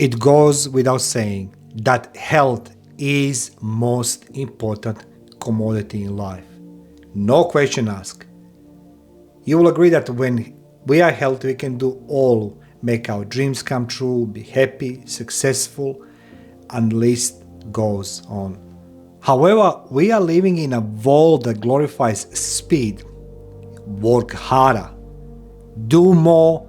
It goes without saying that health is most important commodity in life. No question asked. You will agree that when we are healthy, we can do all, make our dreams come true, be happy, successful, and list goes on. However, we are living in a world that glorifies speed, work harder, do more,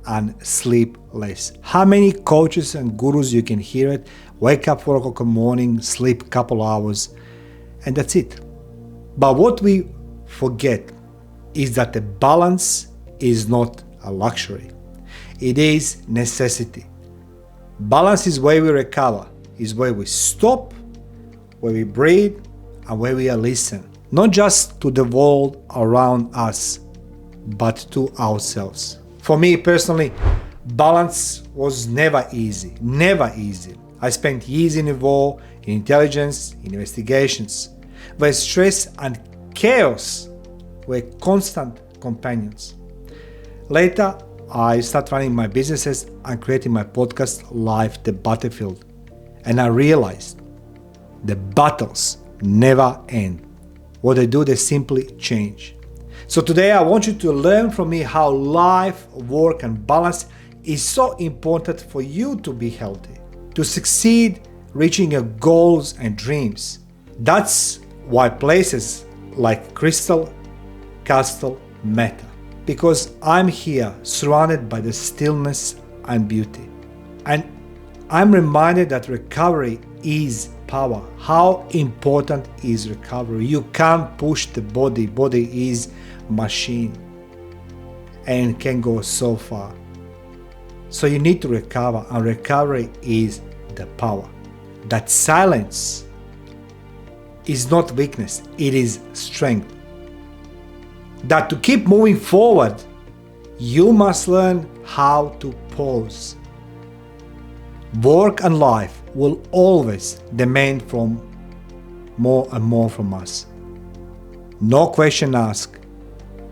and sleep less. How many coaches and gurus you can hear it? Wake up 4 o'clock in the morning, sleep a couple hours, and that's it. But what we forget is that the balance is not a luxury. It is necessity. Balance is where we recover, is where we stop, where we breathe, and where we listen. Not just to the world around us, but to ourselves. For me personally, balance was never easy. Never easy. I spent years in war, in intelligence, in investigations, where stress and chaos were constant companions. Later, I started running my businesses and creating my podcast, Life the Battlefield. And I realized the battles never end. What they do, they simply change. So today I want you to learn from me how life, work, and balance is so important for you to be healthy, to succeed reaching your goals and dreams. That's why places like Crystal Castle matter, because I'm here surrounded by the stillness and beauty. And I'm reminded that recovery is power. How important is recovery? You can't push the body. Body is machine and can go so far. So you need to recover, and recovery is the power. That silence is not weakness, it is strength. That to keep moving forward, you must learn how to pause. Work and life will always demand from more and more from us. No question asked.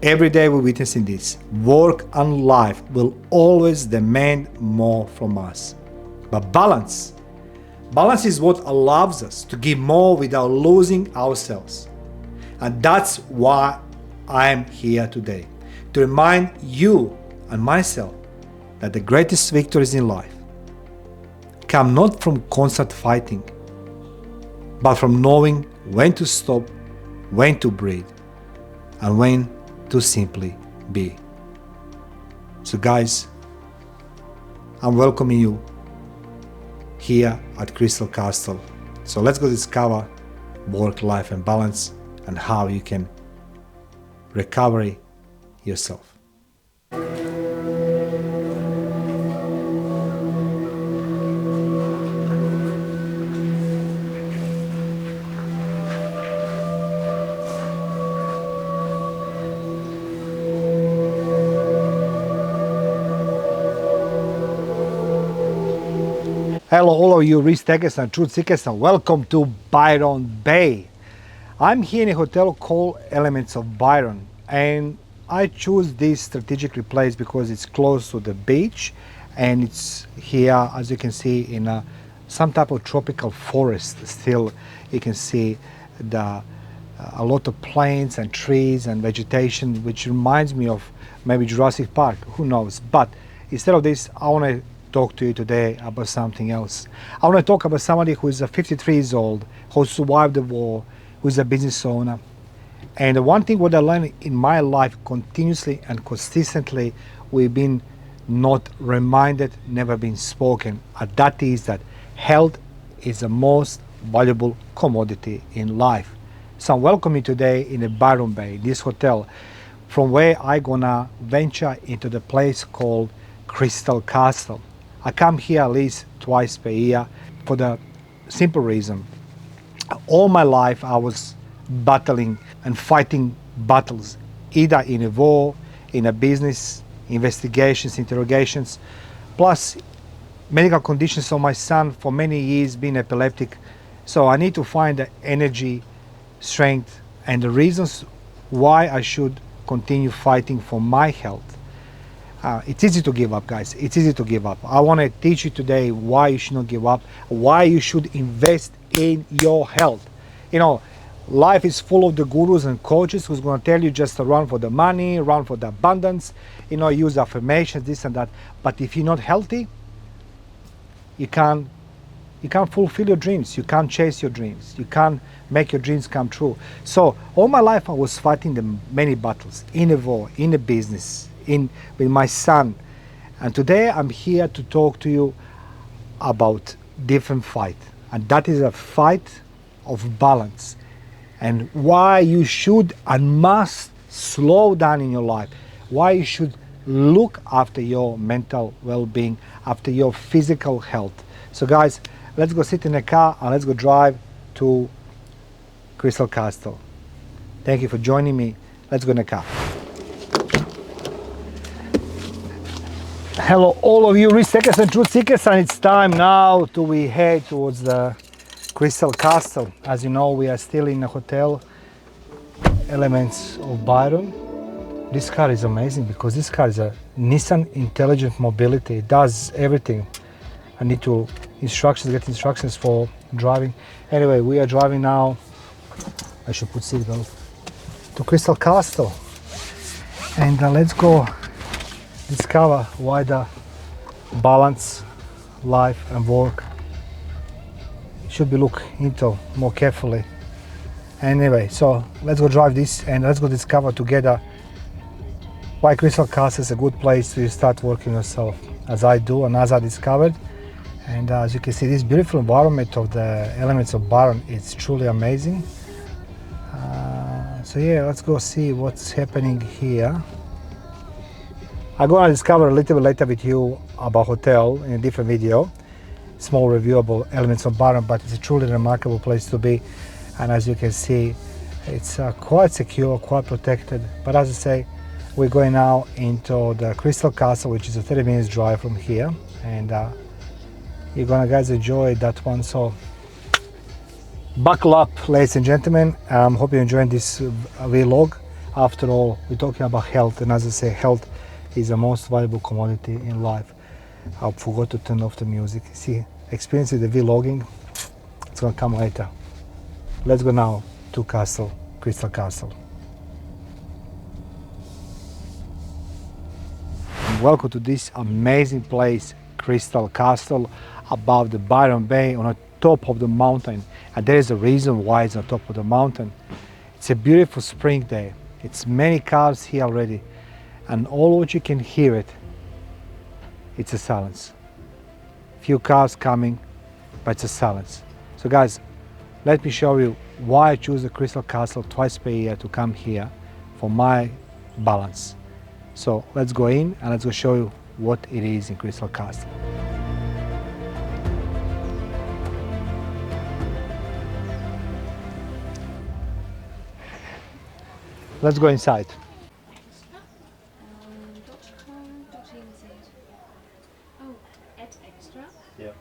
Every day we're witnessing this. Work and life will always demand more from us. But balance is what allows us to give more without losing ourselves. And that's why I am here today, to remind you and myself that the greatest victories in life come not from constant fighting, but from knowing when to stop, when to breathe, and when to simply be. So guys, I'm welcoming you here at Crystal Castle. So let's go discover work, life, and balance, and how you can recover yourself. Hello all of you risk takers and truth seekers, and welcome to Byron Bay. I'm here in a hotel called Elements of Byron, and I choose this strategically placed because it's close to the beach, and it's here, as you can see, in some type of tropical forest. Still you can see a lot of plants and trees and vegetation, which reminds me of maybe Jurassic Park, who knows. But instead of this, I want to talk to you today about something else. I want to talk about somebody who is 53 years old, who survived the war, who is a business owner. And the one thing what I learned in my life continuously and consistently, we've been not reminded, never been spoken, and that is that health is the most valuable commodity in life. So I'm welcoming today in the Byron Bay, this hotel, from where I gonna venture into the place called Crystal Castle. I come here at least twice per year for the simple reason. All my life I was battling and fighting battles, either in a war, in a business, investigations, interrogations, plus medical conditions of my son for many years being epileptic. So I need to find the energy, strength, and the reasons why I should continue fighting for my health. It's easy to give up, guys. It's easy to give up. I want to teach you today why you should not give up, why you should invest in your health. You know, life is full of the gurus and coaches who's going to tell you just to run for the money, run for the abundance, you know, use affirmations, this and that. But if you're not healthy, you can't fulfill your dreams. You can't chase your dreams. You can't make your dreams come true. So all my life I was fighting the many battles in a war, in a business, with my son. And today I'm here to talk to you about different fight. And that is a fight of balance. And why you should and must slow down in your life. Why you should look after your mental well-being, after your physical health. So guys, let's go sit in a car and let's go drive to Crystal Castle. Thank you for joining me. Let's go in a car. Hello all of you risk takers and truth seekers, and it's time now to we head towards the Crystal Castle. As you know, we are still in a hotel, Elements of Byron. This car is amazing because this car is a Nissan Intelligent Mobility. It does everything. I need to get instructions for driving. Anyway, we are driving now. I should put seatbelt to Crystal Castle, and let's go discover why the balance, life and work should be looked into more carefully. Anyway, so let's go drive this and let's go discover together why Crystal Castle is a good place to start working yourself, as I do and as I discovered. And as you can see, this beautiful environment of the Elements of Byron, it's truly amazing. So yeah, let's go see what's happening here. I'm gonna discover a little bit later with you about hotel in a different video, small review about Elements of Byron, but it's a truly remarkable place to be. And as you can see, it's quite secure, quite protected. But as I say, we're going now into the Crystal Castle, which is a 30 minutes drive from here. And you're gonna guys enjoy that one. So buckle up, ladies and gentlemen. I hope you're enjoying this vlog. After all, we're talking about health, and as I say, health is the most valuable commodity in life. I forgot to turn off the music. See, experiencing the vlogging, it's gonna come later. Let's go now to Crystal Castle. Welcome to this amazing place, Crystal Castle, above the Byron Bay on the top of the mountain. And there is a reason why it's on top of the mountain. It's a beautiful spring day. It's many cars here already. And all what you can hear it's a silence. Few cars coming, but it's a silence. So guys, let me show you why I choose the Crystal Castle twice per year to come here for my balance. So let's go in and let's go show you what it is in Crystal Castle. Let's go inside. Oh, add extra? Yeah.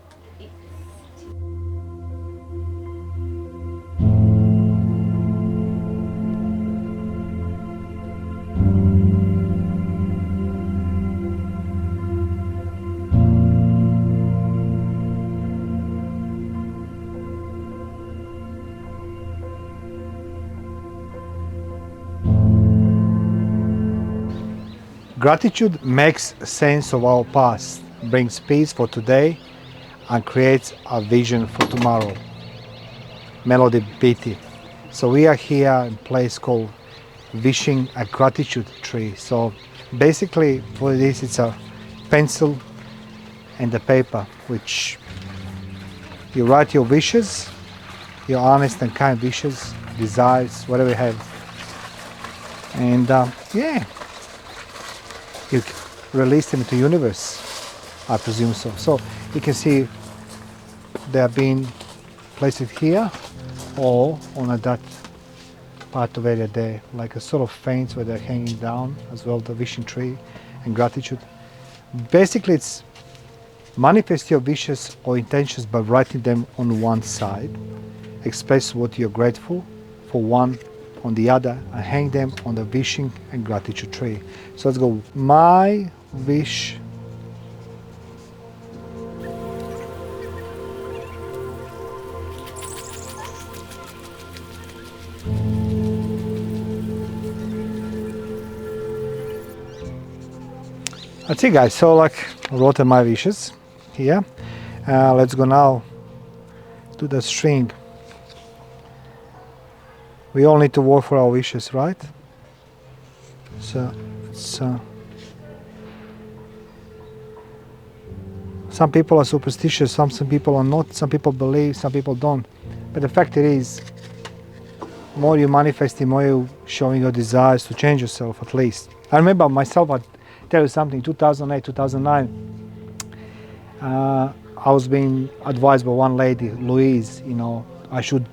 Gratitude makes sense of our past, brings peace for today, and creates a vision for tomorrow. Melody Beatty. So we are here in a place called Wishing a Gratitude Tree. So basically for this it's a pencil and a paper which you write your wishes, your honest and kind wishes, desires, whatever you have. And yeah, you release them to the universe, I presume so. So you can see they are being placed here or on that part of area there, like a sort of fence where they're hanging down as well, the wishing tree and gratitude. Basically it's manifest your wishes or intentions by writing them on one side, express what you're grateful for one on the other, and hang them on the wishing and gratitude tree. So let's go. My wish. That's it, guys. So, like, I wrote my wishes here. Let's go now to the string. We all need to work for our wishes, right? So some people are superstitious, some people are not, some people believe, some people don't. But the fact it is, more you manifest, the more you showing your desires to change yourself, at least. I remember myself, I tell you something, 2008, 2009, I was being advised by one lady, Louise, I should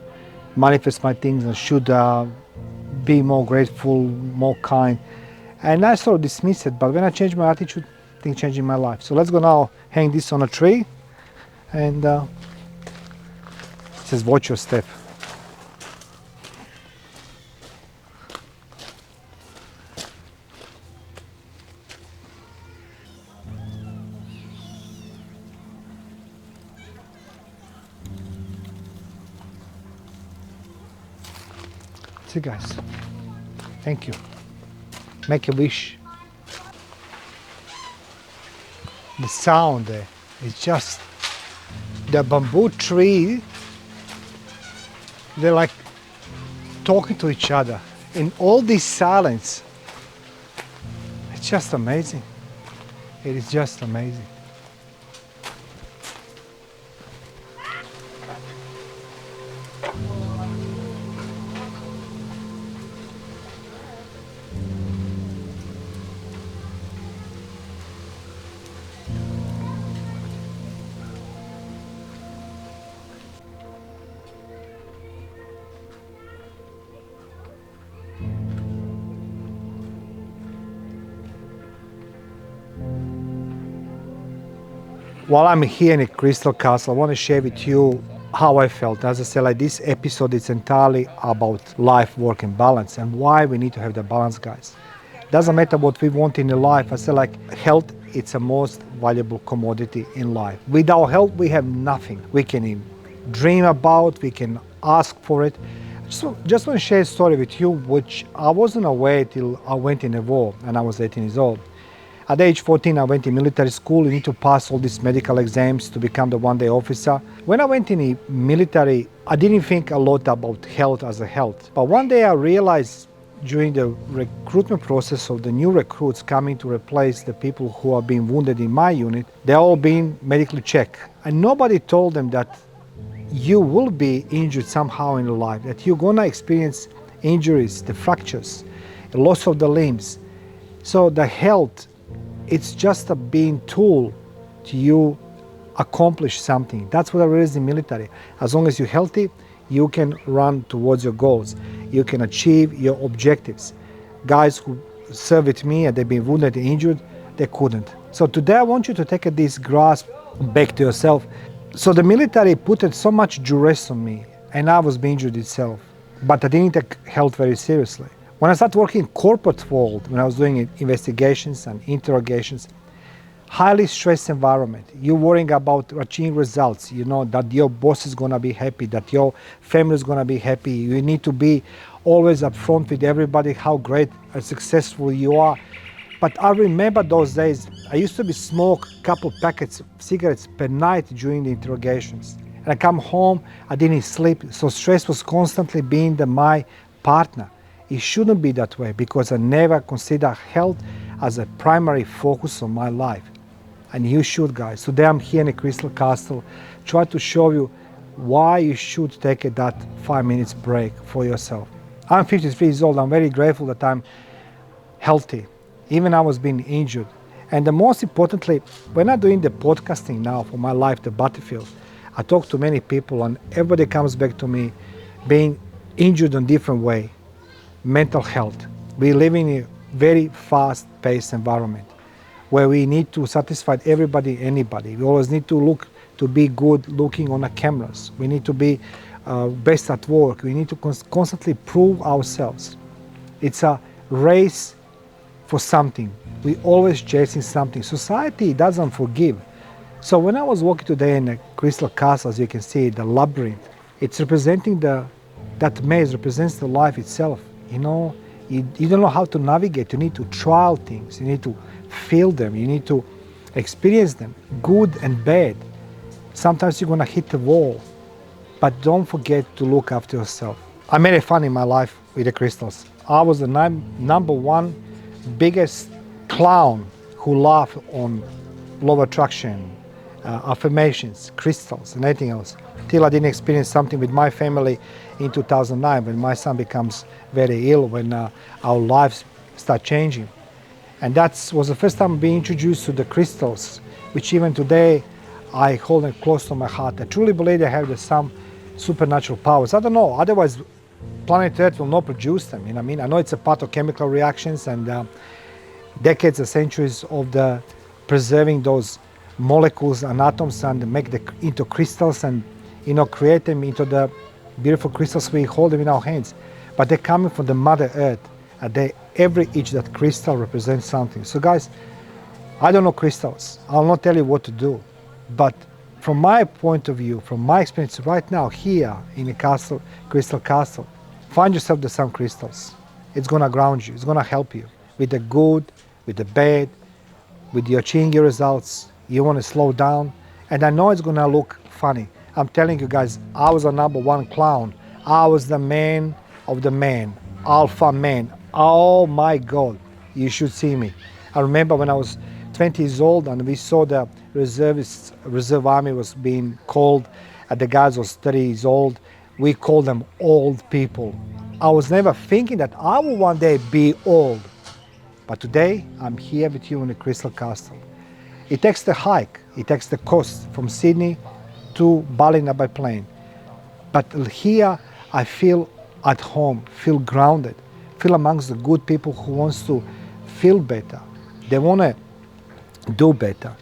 manifest my things and should be more grateful, more kind. And I sort of dismissed it, but when I changed my attitude, things changed in my life. So let's go now hang this on a tree, and it says watch your step. See, guys, thank you. Make a wish. The sound there is just the bamboo tree. They're like talking to each other in all this silence. It's just amazing. It is just amazing. While I'm here in a crystal castle, I want to share with you how I felt. As I said, like this episode is entirely about life, work, and balance, and why we need to have the balance, guys. Doesn't matter what we want in the life. I say, like, health, it's the most valuable commodity in life. Without health, we have nothing. We can even dream about, we can ask for it. So just want to share a story with you, which I wasn't aware till I went in a war, and I was 18 years old. At age 14, I went to military school. You need to pass all these medical exams to become the one-day officer. When I went in the military, I didn't think a lot about health as a health. But one day I realized during the recruitment process of the new recruits coming to replace the people who are being wounded in my unit, they're all being medically checked. And nobody told them that you will be injured somehow in your life, that you're gonna experience injuries, the fractures, the loss of the limbs. So the health, it's just a being tool to you accomplish something. That's what I realized in military. As long as you're healthy, you can run towards your goals. You can achieve your objectives. Guys who serve with me and they've been wounded and injured, they couldn't. So today I want you to take this grasp back to yourself. So the military put so much duress on me, and I was being injured itself. But I didn't take health very seriously. When I started working in corporate world, when I was doing investigations and interrogations, highly stressed environment. You're worrying about achieving results. You know that your boss is gonna be happy, that your family is gonna be happy. You need to be always upfront with everybody how great and successful you are. But I remember those days. I used to be smoke a couple packets of cigarettes per night during the interrogations. And I come home, I didn't sleep, so stress was constantly being my partner. It shouldn't be that way because I never consider health as a primary focus of my life. And you should, guys. Today I'm here in a crystal castle, try to show you why you should take that 5 minutes break for yourself. I'm 53 years old. I'm very grateful that I'm healthy. Even I was being injured. And the most importantly, when I'm doing the podcasting now for my life, the battlefield, I talk to many people and everybody comes back to me being injured in a different way. Mental health. We live in a very fast-paced environment where we need to satisfy everybody, anybody. We always need to look to be good looking on the cameras. We need to be best at work. We need to constantly prove ourselves. It's a race for something. We always chasing something. Society doesn't forgive. So when I was walking today in a crystal castle, as you can see, the labyrinth, it's representing that maze represents the life itself. You know, you don't know how to navigate. You need to trial things. You need to feel them. You need to experience them, good and bad. Sometimes you're gonna hit the wall, but don't forget to look after yourself. I made it fun in my life with the crystals. I was the number one biggest clown who laughed on law of attraction, affirmations, crystals, and anything else. Till I didn't experience something with my family in 2009 when my son becomes very ill, when our lives start changing. And that was the first time being introduced to the crystals, which even today I hold them close to my heart. I truly believe they have some supernatural powers. I don't know, otherwise planet Earth will not produce them. You know what I mean? I know it's a part of chemical reactions and decades and centuries of the preserving those molecules and atoms and make them into crystals and create them into the beautiful crystals we hold them in our hands. But they're coming from the Mother Earth, and every each that crystal represents something. So guys, I don't know crystals. I'll not tell you what to do, but from my point of view, from my experience right now here in the castle, crystal castle, find yourself some crystals. It's gonna ground you. It's gonna help you with the good, with the bad, with your achieving your results. You want to slow down, and I know it's gonna look funny. I'm telling you guys, I was a number one clown. I was the man of the man, alpha man. Oh my God, you should see me. I remember when I was 20 years old and we saw the reserve army was being called, and the guys was 30 years old. We called them old people. I was never thinking that I will one day be old. But today, I'm here with you in the Crystal Castle. It takes the hike, it takes the coast from Sydney to Ballina by plane. But here, I feel at home, feel grounded, feel amongst the good people who wants to feel better. They want to do better.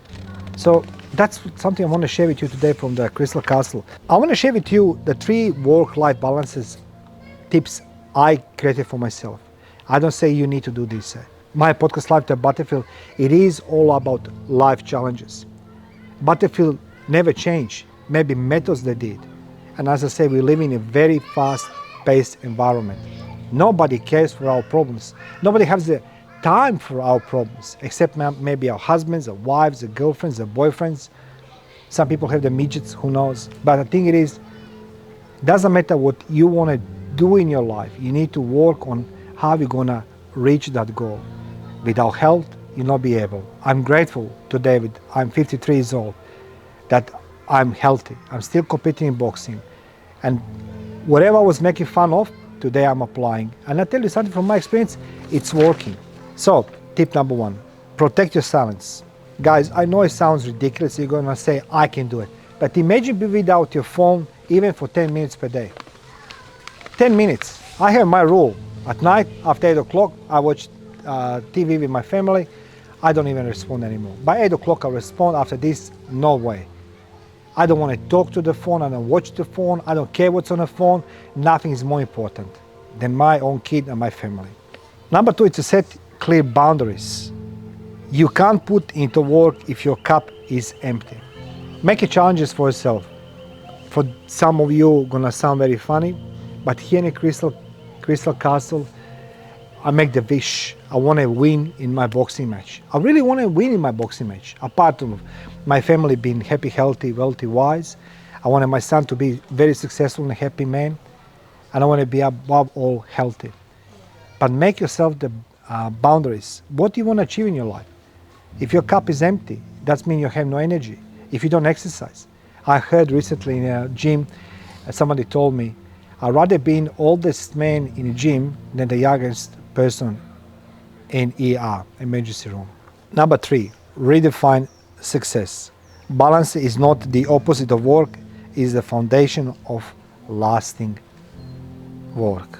So that's something I want to share with you today from the Crystal Castle. I want to share with you the 3 work-life balances tips I created for myself. I don't say you need to do this. My podcast, Life to Battlefield, it is all about life challenges. Battlefield never changed. Maybe methods they did. And as I say, we live in a very fast-paced environment. Nobody cares for our problems. Nobody has the time for our problems, except maybe our husbands, our wives, our girlfriends, our boyfriends. Some people have the midgets, who knows. But the thing it doesn't matter what you want to do in your life. You need to work on how you're going to reach that goal. Without health, you'll not be able. I'm grateful to David. I'm 53 years old, that I'm healthy. I'm still competing in boxing. And whatever I was making fun of, today I'm applying. And I tell you something from my experience, it's working. So, tip number 1, protect your silence. Guys, I know it sounds ridiculous. You're going to say, I can do it. But imagine being without your phone even for 10 minutes per day. 10 minutes. I have my rule. At night, after 8 o'clock, I watch TV with my family. I don't even respond anymore. By 8 o'clock, I respond. After this, no way. I don't want to talk to the phone. I don't watch the phone. I don't care what's on the phone. Nothing is more important than my own kid and my family. Number 2 is to set clear boundaries. You can't put into work if your cup is empty. Make challenges for yourself. For some of you, gonna sound very funny, but here in a Crystal Castle, I make the wish. I want to win in my boxing match. I really want to win in my boxing match. Apart from my family being happy, healthy, wealthy, wise, I wanted my son to be very successful and a happy man, and I want to be above all healthy. But make yourself the boundaries. What do you want to achieve in your life? If your cup is empty, that means you have no energy. If you don't exercise. I heard recently in a gym, somebody told me, I'd rather be the oldest man in a gym than the youngest person in ER, emergency room. Number 3, redefine success. Balance is not the opposite of work, it is the foundation of lasting work.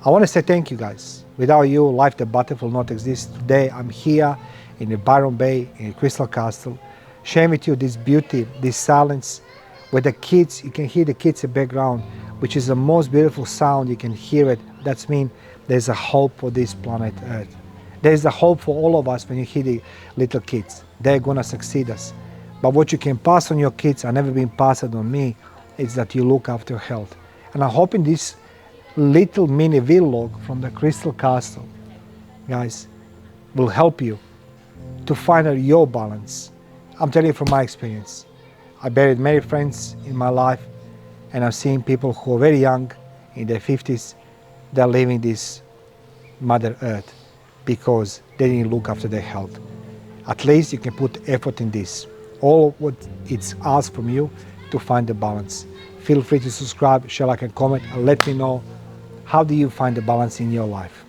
I want to say thank you guys. Without you, Life the Battlefield will not exist. Today I'm here in the Byron Bay, in Crystal Castle, sharing with you this beauty, this silence, where the kids, you can hear the kids in the background, which is the most beautiful sound, you can hear it. That means there's a hope for this planet Earth. There's a hope for all of us when you hear the little kids. They're gonna succeed us. But what you can pass on your kids, and never been passed on me, is that you look after health. And I'm hoping this little mini vlog from the Crystal Castle, guys, will help you to find out your balance. I'm telling you from my experience. I buried many friends in my life, and I've seen people who are very young, in their 50s, they're leaving this Mother Earth because they didn't look after their health. At least you can put effort in this. All what it's asked from you to find the balance. Feel free to subscribe, share, like, and comment, and let me know how do you find the balance in your life.